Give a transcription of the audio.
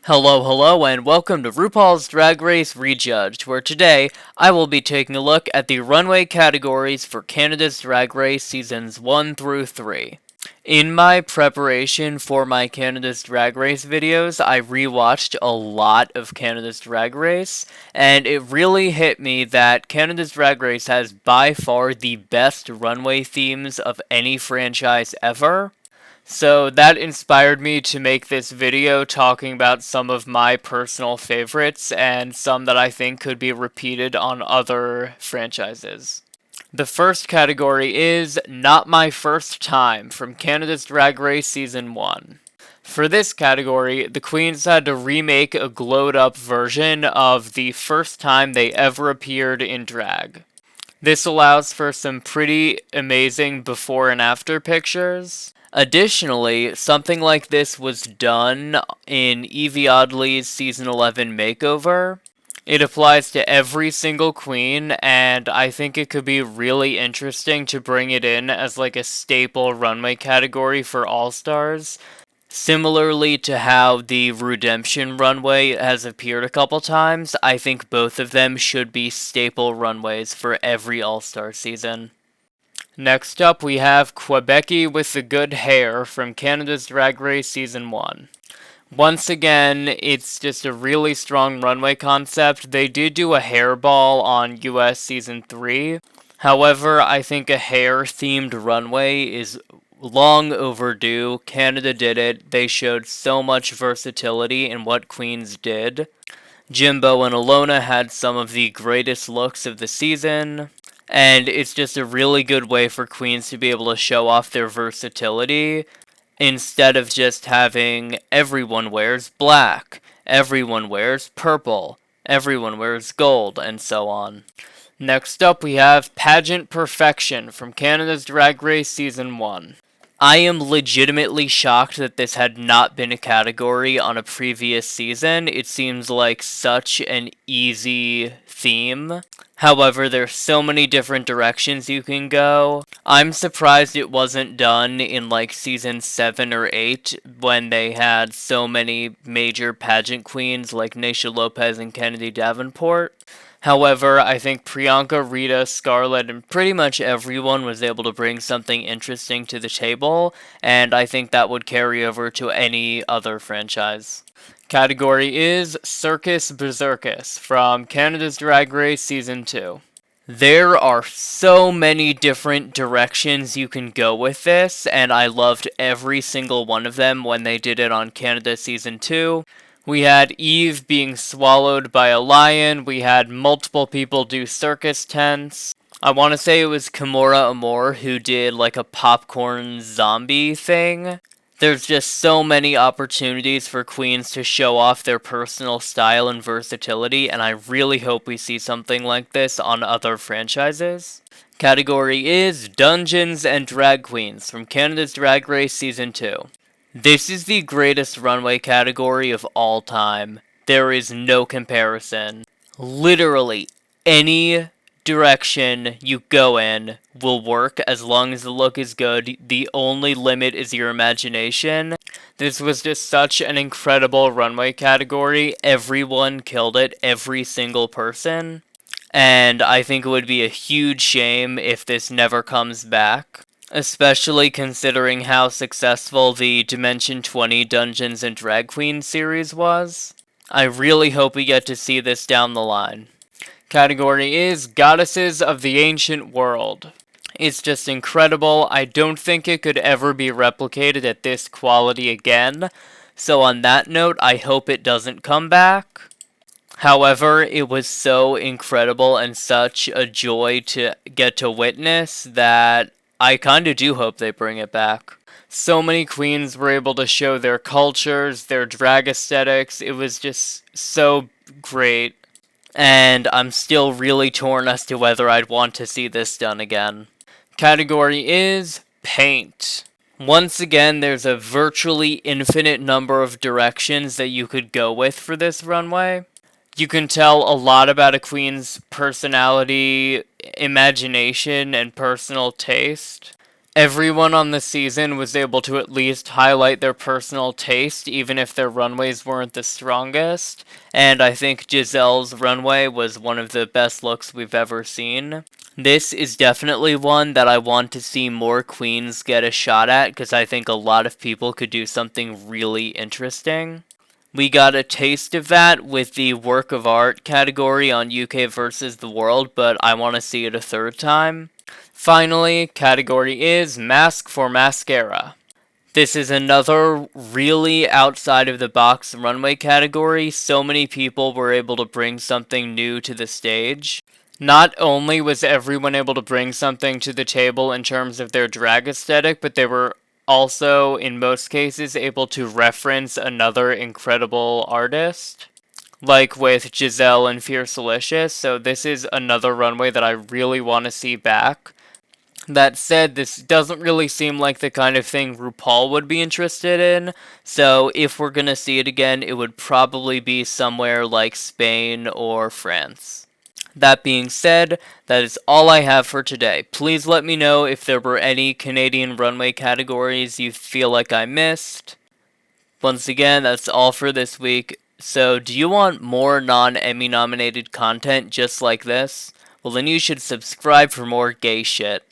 Hello, and welcome to RuPaul's Drag Race Rejudged, where today I will be taking a look at the runway categories for Canada's Drag Race Seasons 1 through 3. In my preparation for my Canada's Drag Race videos, I rewatched a lot of Canada's Drag Race, and it really hit me that Canada's Drag Race has by far the best runway themes of any franchise ever. So that inspired me to make this video talking about some of my personal favorites and some that I think could be repeated on other franchises. The first category is Not My First Time from Canada's Drag Race Season 1. For this category, the queens had to remake a glowed up version of the first time they ever appeared in drag. This allows for some pretty amazing before and after pictures. Additionally, something like this was done in Evie Oddly's Season 11 makeover. It applies to every single queen, and I think it could be really interesting to bring it in as like a staple runway category for All-Stars. Similarly to how the Redemption runway has appeared a couple times, I think both of them should be staple runways for every All-Star season. Next up, we have Quebecy with the Good Hair from Canada's Drag Race Season 1. Once again, it's just a really strong runway concept. They did do a hairball on US Season 3. However, I think a hair-themed runway is long overdue. Canada did it. They showed so much versatility in what queens did. Jimbo and Alona had some of the greatest looks of the season. And it's just a really good way for queens to be able to show off their versatility instead of just having everyone wears black, everyone wears purple, everyone wears gold, and so on. Next up, we have Pageant Perfection from Canada's Drag Race Season 1. I am legitimately shocked that this had not been a category on a previous season. It seems like such an easy theme. However, there's so many different directions you can go. I'm surprised it wasn't done in like season 7 or 8 when they had so many major pageant queens like Naysha Lopez and Kennedy Davenport. However, I think Priyanka, Rita, Scarlett, and pretty much everyone was able to bring something interesting to the table, and I think that would carry over to any other franchise. Category is Circus Berserkus from Canada's Drag Race Season 2. There are so many different directions you can go with this, and I loved every single one of them when they did it on Canada Season 2. We had Eve being swallowed by a lion. We had multiple people do circus tents. I want to say it was Kimura Amor who did like a popcorn zombie thing. There's just so many opportunities for queens to show off their personal style and versatility, and I really hope we see something like this on other franchises. Category is Dungeons and Drag Queens from Canada's Drag Race Season 2. This is the greatest runway category of all time. There is no comparison. Literally, any direction you go in will work as long as the look is good. The only limit is your imagination. This was just such an incredible runway category. Everyone killed it, every single person. And I think it would be a huge shame if this never comes back. Especially considering how successful the Dimension 20 Dungeons and Drag Queen series was. I really hope we get to see this down the line. Category is Goddesses of the Ancient World. It's just incredible. I don't think it could ever be replicated at this quality again. So on that note, I hope it doesn't come back. However, it was so incredible and such a joy to get to witness that I kinda do hope they bring it back. So many queens were able to show their cultures, their drag aesthetics. It was just so great. And I'm still really torn as to whether I'd want to see this done again. Category is Paint. Once again, there's a virtually infinite number of directions that you could go with for this runway. You can tell a lot about a queen's personality, imagination, and personal taste. Everyone on the season was able to at least highlight their personal taste, even if their runways weren't the strongest. And I think Giselle's runway was one of the best looks we've ever seen. This is definitely one that I want to see more queens get a shot at, because I think a lot of people could do something really interesting. We got a taste of that with the work of art category on UK versus the world, but I want to see it a third time. Finally, category is Mask for Mascara. This is another really outside of the box runway category. So many people were able to bring something new to the stage. Not only was everyone able to bring something to the table in terms of their drag aesthetic, but they were also, in most cases, able to reference another incredible artist, like with Giselle and Fiercelicious. So this is another runway that I really want to see back. That said, this doesn't really seem like the kind of thing RuPaul would be interested in, so if we're gonna see it again, it would probably be somewhere like Spain or France. That being said, that is all I have for today. Please let me know if there were any Canadian runway categories you feel like I missed. Once again, that's all for this week. So, do you want more non-Emmy nominated content just like this? Well, then you should subscribe for more gay shit.